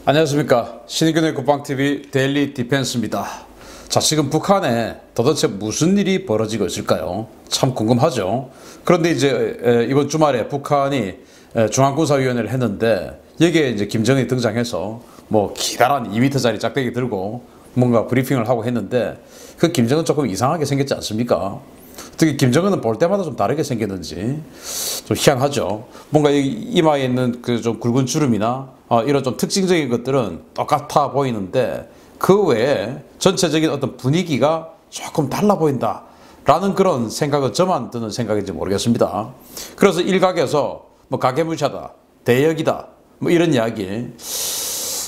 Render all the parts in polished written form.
안녕하십니까. 신의균의 국방TV 데일리 디펜스입니다. 자, 지금 북한에 도대체 무슨 일이 벌어지고 있을까요? 참 궁금하죠. 그런데 이제 이번 주말에 북한이 중앙군사위원회를 했는데 여기에 이제 김정은이 등장해서 뭐 기다란 2m짜리 짝대기 들고 뭔가 브리핑을 하고 했는데 그 김정은 조금 이상하게 생겼지 않습니까? 특히 김정은은 볼 때마다 좀 다르게 생겼는지 좀 희한하죠. 뭔가 이마에 있는 그 좀 굵은 주름이나 이런 좀 특징적인 것들은 똑같아 보이는데 그 외에 전체적인 어떤 분위기가 조금 달라 보인다 라는 그런 생각은 저만 드는 생각인지 모르겠습니다. 그래서 일각에서 뭐 가계무시하다, 대역이다 뭐 이런 이야기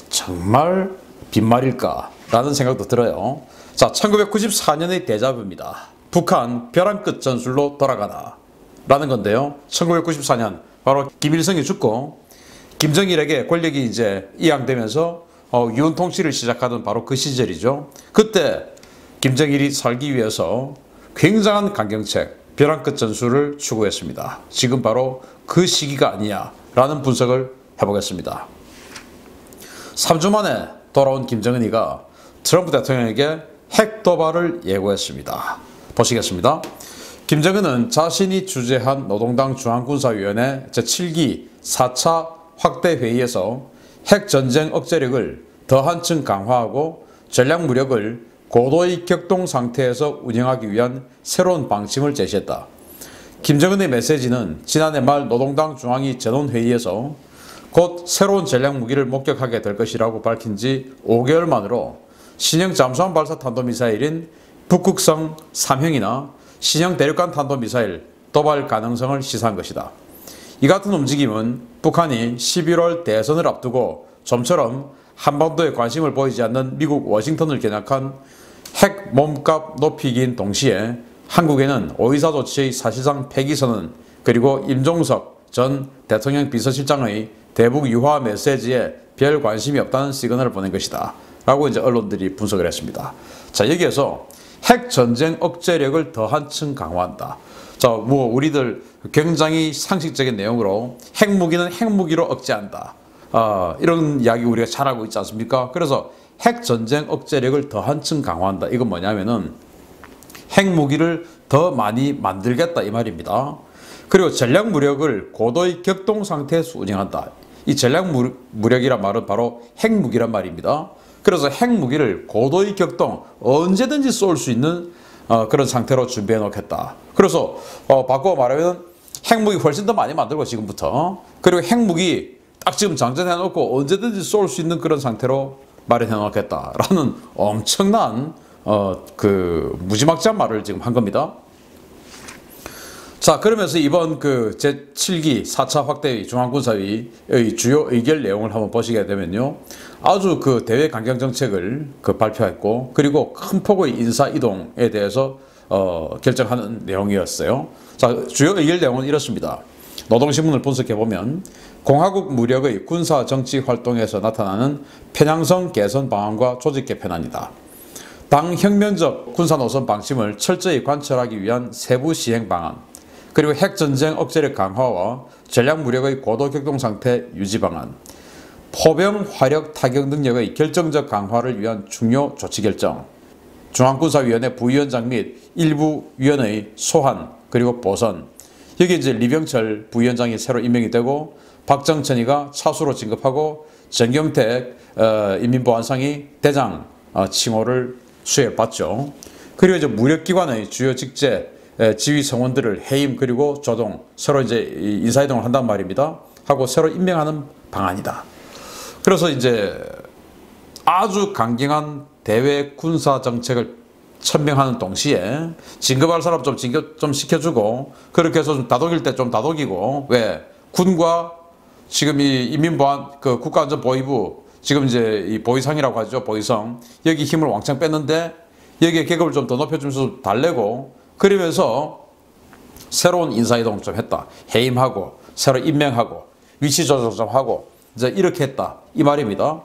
정말 빈말일까 라는 생각도 들어요. 자, 1994년의 데자뷰입니다. 북한 벼랑 끝 전술로 돌아가다 라는 건데요. 1994년 바로 김일성이 죽고 김정일에게 권력이 이제 이양되면서 유은통치를 시작하던 바로 그 시절이죠. 그때 김정일이 살기 위해서 굉장한 강경책 벼랑 끝 전술을 추구했습니다. 지금 바로 그 시기가 아니냐 라는 분석을 해보겠습니다. 3주 만에 돌아온 김정은이가 트럼프 대통령에게 핵 도발을 예고했습니다. 보시겠습니다. 김정은은 자신이 주재한 노동당 중앙군사위원회 제7기 4차 확대회의에서 핵전쟁 억제력을 더 한층 강화하고 전략무력을 고도의 격동 상태에서 운영하기 위한 새로운 방침을 제시했다. 김정은의 메시지는 지난해 말 노동당 중앙위 전원회의에서 곧 새로운 전략무기를 목격하게 될 것이라고 밝힌 지 5개월 만으로 신형 잠수함 발사 탄도미사일인 북극성 3형이나 신형 대륙간 탄도미사일 도발 가능성을 시사한 것이다. 이 같은 움직임은 북한이 11월 대선을 앞두고 좀처럼 한반도에 관심을 보이지 않는 미국 워싱턴을 겨냥한 핵 몸값 높이기인 동시에 한국에는 오이사 조치의 사실상 폐기선언 그리고 임종석 전 대통령 비서실장의 대북 유화 메시지에 별 관심이 없다는 시그널을 보낸 것이다 라고 이제 언론들이 분석을 했습니다. 자, 여기에서 핵전쟁 억제력을 더 한층 강화한다. 자, 뭐 우리들 굉장히 상식적인 내용으로 핵무기는 핵무기로 억제한다. 이런 이야기 우리가 잘 알고 있지 않습니까? 그래서 핵전쟁 억제력을 더 한층 강화한다. 이건 뭐냐면은 핵무기를 더 많이 만들겠다 이 말입니다. 그리고 전략무력을 고도의 격동 상태에서 운영한다. 이 전략무력이란 말은 바로 핵무기란 말입니다. 그래서 핵무기를 고도의 격동 언제든지 쏠 수 있는 그런 상태로 준비해 놓겠다. 그래서 바꿔 말하면 핵무기 훨씬 더 많이 만들고 지금부터 그리고 핵무기 딱 지금 장전해 놓고 언제든지 쏠 수 있는 그런 상태로 마련해 놓겠다라는 엄청난 그 무지막지한 말을 지금 한 겁니다. 자, 그러면서 이번 그 제7기 4차 확대회의 중앙군사위의 주요 의결 내용을 한번 보시게 되면요. 아주 그 대외 강경 정책을 발표했고 그리고 큰 폭의 인사 이동에 대해서 결정하는 내용이었어요. 자, 주요 의결 내용은 이렇습니다. 노동신문을 분석해보면 공화국 무력의 군사 정치 활동에서 나타나는 편향성 개선 방안과 조직 개편안이다. 당 혁명적 군사 노선 방침을 철저히 관철하기 위한 세부 시행 방안 그리고 핵전쟁 억제력 강화와 전략무력의 고도 격동 상태 유지 방안, 포병 화력 타격 능력의 결정적 강화를 위한 중요 조치 결정, 중앙군사위원회 부위원장 및 일부 위원의 소환 그리고 보선. 여기 이제 리병철 부위원장이 새로 임명이 되고 박정천이가 차수로 진급하고 정경택 인민보안상이 대장 칭호를 수여받죠. 그리고 이제 무력기관의 주요 직제 지휘 성원들을 해임 그리고 조동 서로 이제 인사이동을 한단 말입니다. 하고 새로 임명하는 방안이다. 그래서 이제 아주 강경한 대외 군사 정책을 천명하는 동시에 진급할 사람 좀 진급 좀 시켜주고 그렇게 해서 좀 다독일 때 좀 다독이고 왜 군과 지금 이 인민보안 그 국가안전보위부 지금 이제 이 보위상이라고 하죠. 보위성 여기 힘을 왕창 뺐는데 여기에 계급을 좀 더 높여주면서 달래고 그러면서 새로운 인사이동 좀 했다. 해임하고 새로 임명하고 위치 조정 좀 하고 이제 이렇게 했다. 이 말입니다.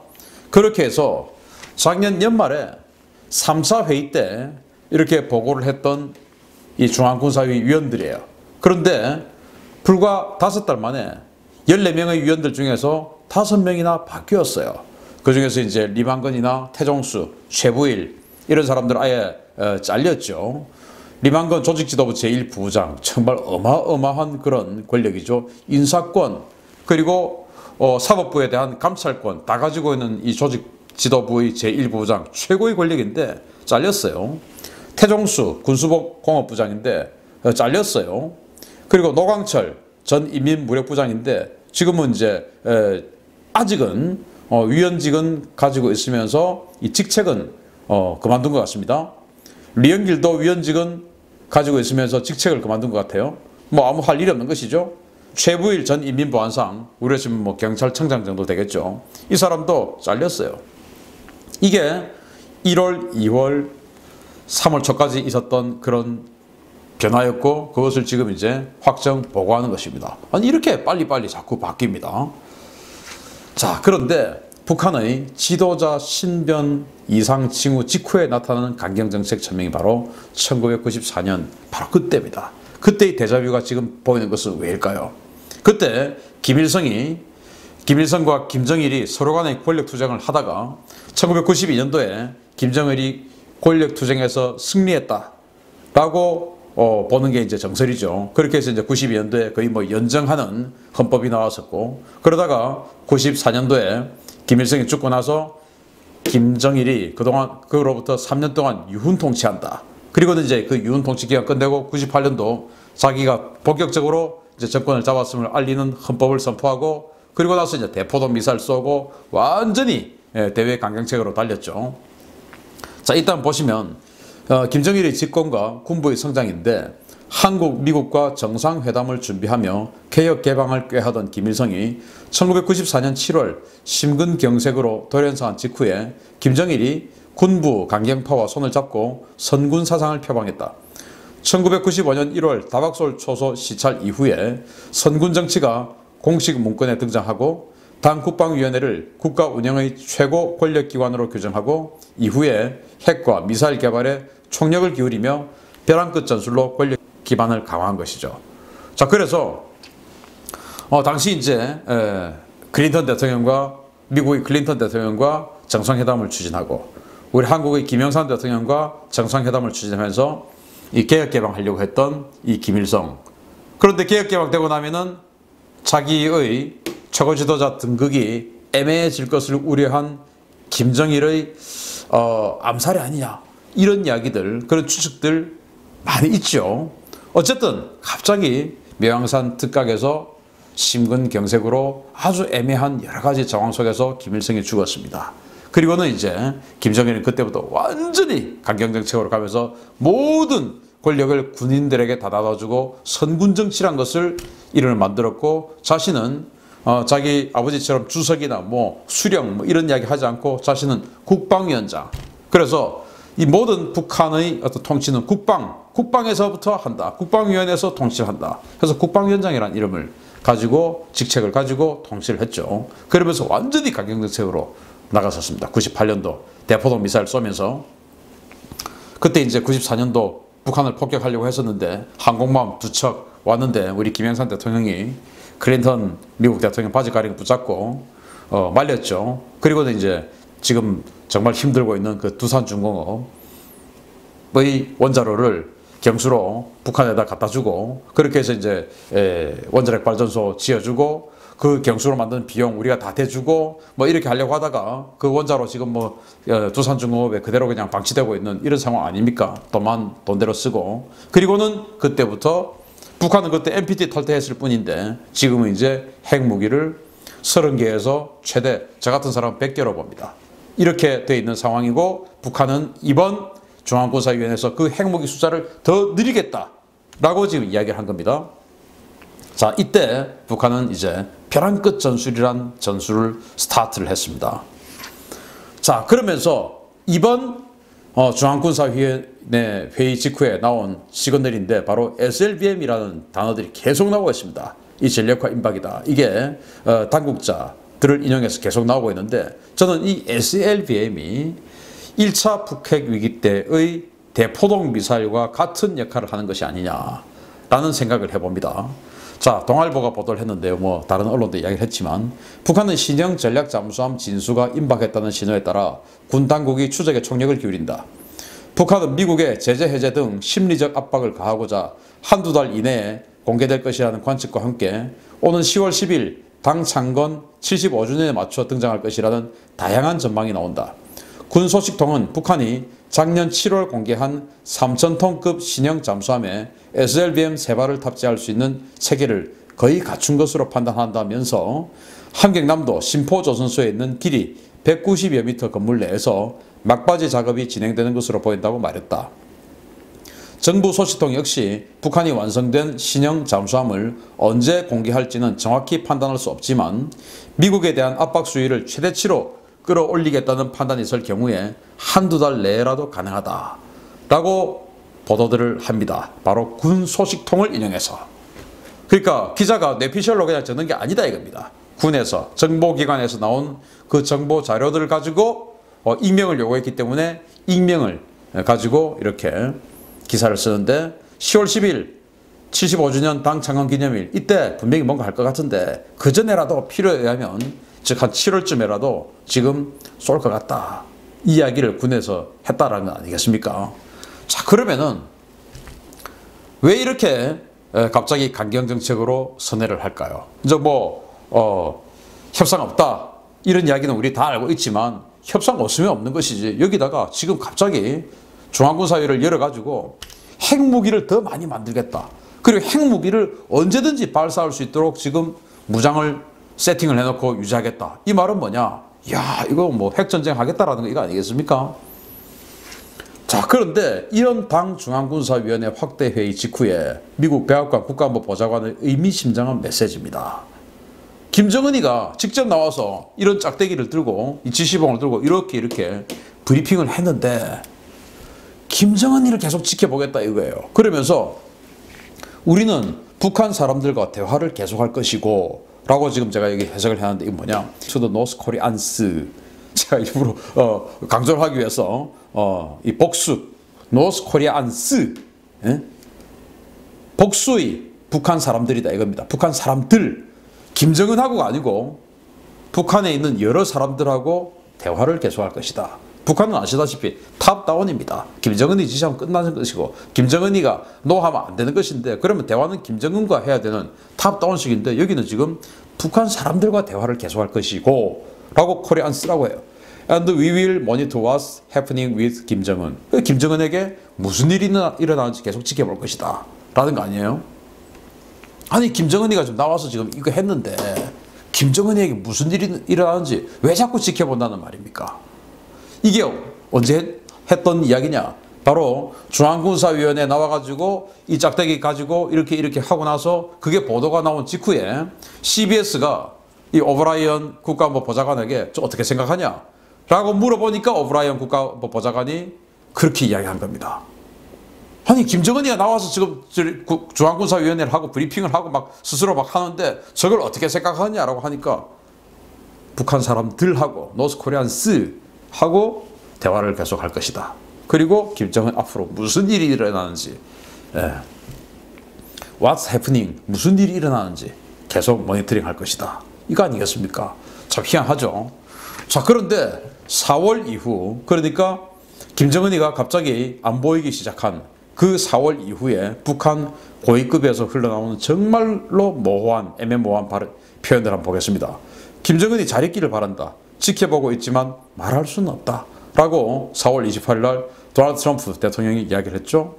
그렇게 해서 작년 연말에 3차 회의 때 이렇게 보고를 했던 이 중앙군사위 위원들이에요. 그런데 불과 5달 만에 14명의 위원들 중에서 5명이나 바뀌었어요. 그중에서 이제 리만건이나 태종수, 최부일 이런 사람들 아예 잘렸죠. 리만건 조직지도부 제1부부장, 정말 어마어마한 그런 권력이죠. 인사권 그리고 사법부에 대한 감찰권 다 가지고 있는 이 조직지도부의 제1부부장 최고의 권력인데 잘렸어요. 태종수 군수복공업부장인데 잘렸어요. 그리고 노광철 전 인민무력부장인데 지금은 이제 아직은 위원직은 가지고 있으면서 이 직책은 그만둔 것 같습니다. 리영길도 위원직은 가지고 있으면서 직책을 그만둔 것 같아요. 뭐 아무 할 일이 없는 것이죠. 최부일 전 인민보안상, 우리가 지금 뭐 경찰청장 정도 되겠죠. 이 사람도 잘렸어요. 이게 1월, 2월, 3월 초까지 있었던 그런 변화였고 그것을 지금 이제 확정 보고하는 것입니다. 아니 이렇게 빨리빨리 자꾸 바뀝니다. 자, 그런데 북한의 지도자 신변 이상 징후 직후에 나타나는 강경정책 천명이 바로 1994년 바로 그때입니다. 그때의 데자뷰가 지금 보이는 것은 왜일까요? 그때 김일성과 김정일이 서로 간의 권력 투쟁을 하다가 1992년도에 김정일이 권력 투쟁에서 승리했다라고 보는 게 이제 정설이죠. 그렇게 해서 이제 92년도에 거의 뭐 연정하는 헌법이 나왔었고, 그러다가 94년도에 김일성이 죽고 나서 김정일이 그로부터 3년 동안 유훈 통치한다. 그리고는 이제 그 유훈 통치 기간 끝내고 98년도 자기가 본격적으로 이제 정권을 잡았음을 알리는 헌법을 선포하고, 그리고 나서 이제 대포동 미사일 쏘고 완전히 대외 강경책으로 달렸죠. 자, 일단 보시면 김정일의 집권과 군부의 성장인데 한국, 미국과 정상회담을 준비하며 개혁 개방을 꾀하던 김일성이 1994년 7월 심근경색으로 돌연사한 직후에 김정일이 군부 강경파와 손을 잡고 선군 사상을 표방했다. 1995년 1월 다박솔 초소 시찰 이후에 선군 정치가 공식 문건에 등장하고 당 국방위원회를 국가 운영의 최고 권력기관으로 규정하고 이후에 핵과 미사일 개발에 총력을 기울이며 벼랑 끝 전술로 권력 기반을 강화한 것이죠. 자, 그래서 당시 이제 클린턴 대통령과 미국의 클린턴 대통령과 정상회담을 추진하고 우리 한국의 김영삼 대통령과 정상회담을 추진하면서 이 개혁 개방하려고 했던 이 김일성. 그런데 개혁 개방되고 나면은 자기의 최고 지도자 등극이 애매해질 것을 우려한 김정일의 암살이 아니냐, 이런 이야기들, 그런 추측들 많이 있죠. 어쨌든 갑자기 매왕산 특각에서 심근경색으로 아주 애매한 여러 가지 정황 속에서 김일성이 죽었습니다. 그리고는 이제 김정일은 그때부터 완전히 강경정책으로 가면서 모든 권력을 군인들에게 다 닫아주고 선군정치란 것을 이름을 만들었고, 자신은 자기 아버지처럼 주석이나 뭐 수령 뭐 이런 이야기 하지 않고 자신은 국방위원장. 그래서 이 모든 북한의 어떤 통치는 국방에서부터 한다. 국방위원회에서 통치를 한다. 그래서 국방위원장이라는 이름을 가지고 직책을 가지고 통치를 했죠. 그러면서 완전히 강경정책으로 나갔었습니다. 98년도 대포동 미사일 쏘면서. 그때 이제 94년도 북한을 폭격하려고 했었는데 항공모함 2척 왔는데 우리 김영삼 대통령이 클린턴 미국 대통령 바지가랑이 붙잡고 말렸죠. 그리고는 이제 지금 정말 힘들고 있는 그 두산중공업의 원자로를 경수로 북한에다 갖다 주고, 그렇게 해서 이제 원자력 발전소 지어주고 그 경수로 만든 비용 우리가 다 대주고 뭐 이렇게 하려고 하다가 그 원자로 지금 뭐 두산중공업에 그대로 그냥 방치되고 있는 이런 상황 아닙니까? 돈대로 쓰고. 그리고는 그때부터 북한은 그때 NPT 탈퇴했을 뿐인데 지금은 이제 핵무기를 30개에서 최대 저 같은 사람은 100개로 봅니다. 이렇게 돼 있는 상황이고, 북한은 이번 중앙군사위원회에서 그 핵무기 숫자를 더 늘리겠다라고 지금 이야기를 한 겁니다. 자, 이때 북한은 이제 벼랑 끝 전술이란 전술을 스타트를 했습니다. 자, 그러면서 이번 중앙군사위원회 회의 직후에 나온 시그널인데 바로 SLBM이라는 단어들이 계속 나오고 있습니다. 이 전력화 임박이다. 이게 당국자들을 인용해서 계속 나오고 있는데, 저는 이 SLBM이 1차 북핵 위기 때의 대포동 미사일과 같은 역할을 하는 것이 아니냐라는 생각을 해봅니다. 자, 동아일보가 보도를 했는데요. 뭐 다른 언론도 이야기를 했지만 북한은 신형 전략 잠수함 진수가 임박했다는 신호에 따라 군 당국이 추적에 총력을 기울인다. 북한은 미국의 제재 해제 등 심리적 압박을 가하고자 한두 달 이내에 공개될 것이라는 관측과 함께 오는 10월 10일 당 창건 75주년에 맞춰 등장할 것이라는 다양한 전망이 나온다. 군 소식통은 북한이 작년 7월 공개한 3,000톤급 신형 잠수함에 SLBM 3발을 탑재할 수 있는 체계를 거의 갖춘 것으로 판단한다면서 함경남도 신포조선소에 있는 길이 190여 미터 건물 내에서 막바지 작업이 진행되는 것으로 보인다고 말했다. 정부 소식통 역시 북한이 완성된 신형 잠수함을 언제 공개할지는 정확히 판단할 수 없지만 미국에 대한 압박 수위를 최대치로 끌어올리겠다는 판단이 있을 경우에 한두 달 내라도 가능하다라고 보도들을 합니다. 바로 군 소식통을 인용해서. 그러니까 기자가 뇌피셜로 그냥 적는 게 아니다 이겁니다. 군에서 정보기관에서 나온 그 정보 자료들을 가지고 익명을 요구했기 때문에 익명을 가지고 이렇게 기사를 쓰는데 10월 10일 75주년 당 창건 기념일 이때 분명히 뭔가 할 것 같은데 그 전에라도 필요에 의하면 즉 한 7월쯤에라도 지금 쏠 것 같다. 이 이야기를 군에서 했다라는 거 아니겠습니까? 자, 그러면은 왜 이렇게 갑자기 강경정책으로 선회를 할까요? 이제 협상 없다 이런 이야기는 우리 다 알고 있지만 협상 없으면 없는 것이지 여기다가 지금 갑자기 중앙군사위를 열어가지고 핵무기를 더 많이 만들겠다. 그리고 핵무기를 언제든지 발사할 수 있도록 지금 무장을 세팅을 해놓고 유지하겠다. 이 말은 뭐냐? 야, 이거 뭐 핵전쟁 하겠다라는 거 이거 아니겠습니까? 자, 그런데 이런 당 중앙군사위원회 확대회의 직후에 미국 백악관 국가안보보좌관의 의미심장한 메시지입니다. 김정은이가 직접 나와서 이런 짝대기를 들고 이 지시봉을 들고 이렇게 브리핑을 했는데 김정은이를 계속 지켜보겠다 이거예요. 그러면서 우리는 북한 사람들과 대화를 계속할 것이고 라고 지금 제가 여기 해석을 해놨는데 이게 뭐냐? To the North Koreans. 제가 일부러 강조를 하기 위해서 이 복수 North Koreans 복수의 북한 사람들이다 이겁니다. 북한 사람들 김정은하고가 아니고 북한에 있는 여러 사람들하고 대화를 계속할 것이다. 북한은 아시다시피 탑다운입니다. 김정은이 지시하면 끝나는 것이고 김정은이가 노하면 안 되는 것인데 그러면 대화는 김정은과 해야 되는 탑다운식인데 여기는 지금 북한 사람들과 대화를 계속할 것이고 라고 코리안스라고 해요. And we will monitor what's happening with 김정은. 김정은에게 무슨 일이 일어나는지 계속 지켜볼 것이다 라는 거 아니에요? 아니 김정은이가 좀 나와서 지금 이거 했는데 김정은이에게 무슨 일이 일어나는지 왜 자꾸 지켜본다는 말입니까? 이게 언제 했던 이야기냐? 바로 중앙군사위원회에 나와가지고 이 짝대기 가지고 이렇게 하고 나서 그게 보도가 나온 직후에 CBS가 이 오브라이언 국가안보보좌관에게 좀 어떻게 생각하냐? 라고 물어보니까 오브라이언 국가안보보좌관이 그렇게 이야기한 겁니다. 아니 김정은이가 나와서 지금 중앙군사위원회를 하고 브리핑을 하고 막 스스로 막 하는데 저걸 어떻게 생각하냐라고 하니까 북한 사람들하고 노스코리안스 하고 대화를 계속할 것이다. 그리고 김정은 앞으로 무슨 일이 일어나는지 What's happening? 무슨 일이 일어나는지 계속 모니터링 할 것이다. 이거 아니겠습니까? 참 희한하죠. 자, 그런데 4월 이후 그러니까 김정은이가 갑자기 안 보이기 시작한 그 4월 이후에 북한 고위급에서 흘러나오는 정말로 모호한 애매모호한 표현을 한번 보겠습니다. 김정은이 잘 있기를 바란다. 지켜보고 있지만 말할 수는 없다. 라고 4월 28일 날 도널드 트럼프 대통령이 이야기를 했죠.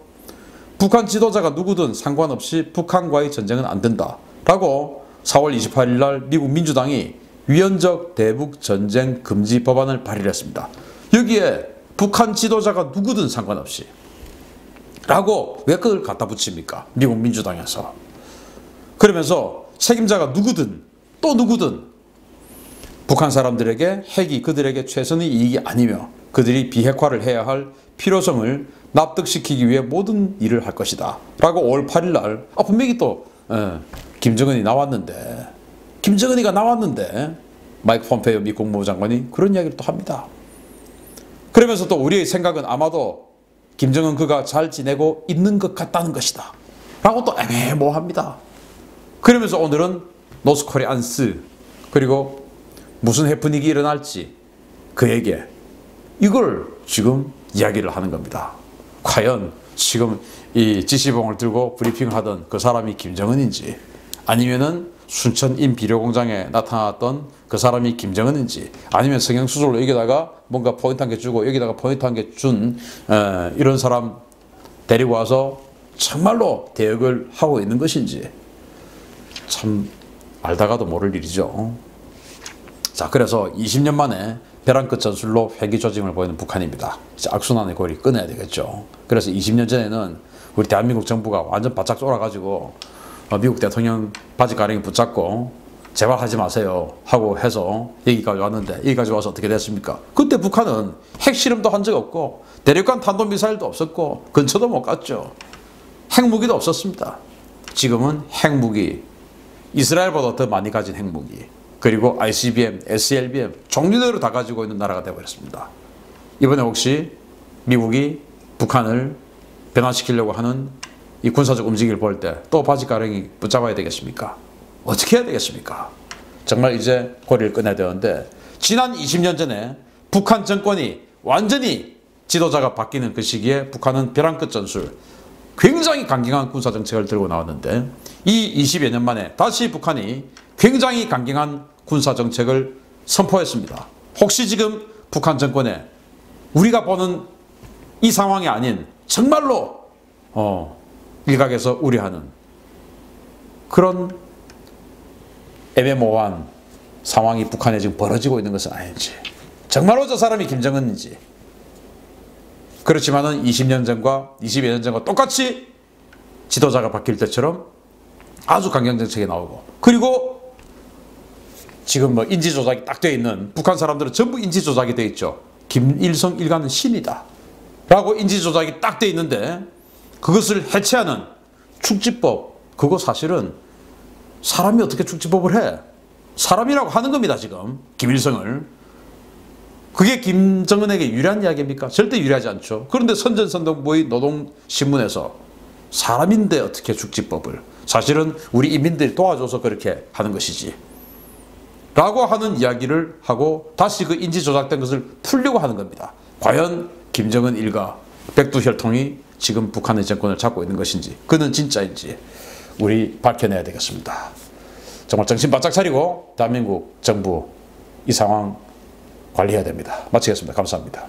북한 지도자가 누구든 상관없이 북한과의 전쟁은 안 된다. 라고 4월 28일 날 미국 민주당이 위헌적 대북 전쟁 금지 법안을 발의를 했습니다. 여기에 북한 지도자가 누구든 상관없이 라고 왜 그걸 갖다 붙입니까? 미국 민주당에서. 그러면서 책임자가 누구든 또 누구든 북한 사람들에게 핵이 그들에게 최선의 이익이 아니며 그들이 비핵화를 해야 할 필요성을 납득시키기 위해 모든 일을 할 것이다. 라고 5월 8일 날 분명히 또 김정은이 나왔는데 김정은이가 나왔는데 마이크 폼페이오 미 국무부 장관이 그런 이야기를 또 합니다. 그러면서 또 우리의 생각은 아마도 김정은 그가 잘 지내고 있는 것 같다는 것이다. 라고 또 애매모호합니다. 그러면서 오늘은 노스코리안스 그리고 무슨 해프닝이 일어날지 그에게 이걸 지금 이야기를 하는 겁니다. 과연 지금 이 지시봉을 들고 브리핑을 하던 그 사람이 김정은인지 아니면은 순천 인비료공장에 나타났던 그 사람이 김정은인지 아니면 성형수술로 여기다가 뭔가 포인트 한 개 주고 여기다가 포인트 한 개 준 이런 사람 데리고 와서 정말로 대역을 하고 있는 것인지 참 알다가도 모를 일이죠. 자, 그래서 20년 만에 벼랑 끝 전술로 회기 조짐을 보이는 북한입니다. 이제 악순환의 고리 끊어야 되겠죠. 그래서 20년 전에는 우리 대한민국 정부가 완전 바짝 쫄아가지고 미국 대통령 바지 가랑이 붙잡고 제발 하지 마세요 하고 해서 여기까지 왔는데 여기까지 와서 어떻게 됐습니까? 그때 북한은 핵실험도 한 적 없고 대륙간 탄도미사일도 없었고 근처도 못 갔죠. 핵무기도 없었습니다. 지금은 핵무기, 이스라엘보다 더 많이 가진 핵무기, 그리고 ICBM, SLBM 종류대로 다 가지고 있는 나라가 되어버렸습니다. 이번에 혹시 미국이 북한을 변화시키려고 하는 이 군사적 움직임을 볼 때 또 바지가랑이 붙잡아야 되겠습니까? 어떻게 해야 되겠습니까? 정말 이제 고리를 끊어야 되는데 지난 20년 전에 북한 정권이 완전히 지도자가 바뀌는 그 시기에 북한은 벼랑 끝 전술 굉장히 강경한 군사정책을 들고 나왔는데 이 20여 년 만에 다시 북한이 굉장히 강경한 군사정책을 선포했습니다. 혹시 지금 북한 정권에 우리가 보는 이 상황이 아닌 정말로 일각에서 우려하는 그런 애매모호한 상황이 북한에 지금 벌어지고 있는 것은 아닌지, 정말로 저 사람이 김정은인지. 그렇지만은 20년 전과 20여 년 전과 똑같이 지도자가 바뀔 때처럼 아주 강경 정책이 나오고, 그리고 지금 뭐 인지 조작이 딱 되어 있는 북한 사람들은 전부 인지 조작이 되어 있죠. 김일성 일가는 신이다 라고 인지 조작이 딱 되어 있는데 그것을 해체하는 축지법, 그거 사실은 사람이 어떻게 축지법을 해? 사람이라고 하는 겁니다. 지금 김일성을. 그게 김정은에게 유리한 이야기입니까? 절대 유리하지 않죠. 그런데 선전선동부의 노동신문에서 사람인데 어떻게 축지법을, 사실은 우리 인민들이 도와줘서 그렇게 하는 것이지 라고 하는 이야기를 하고 다시 그 인지 조작된 것을 풀려고 하는 겁니다. 과연 김정은 일가 백두혈통이 지금 북한의 정권을 잡고 있는 것인지, 그는 진짜인지 우리 밝혀내야 되겠습니다. 정말 정신 바짝 차리고 대한민국 정부 이 상황 관리해야 됩니다. 마치겠습니다. 감사합니다.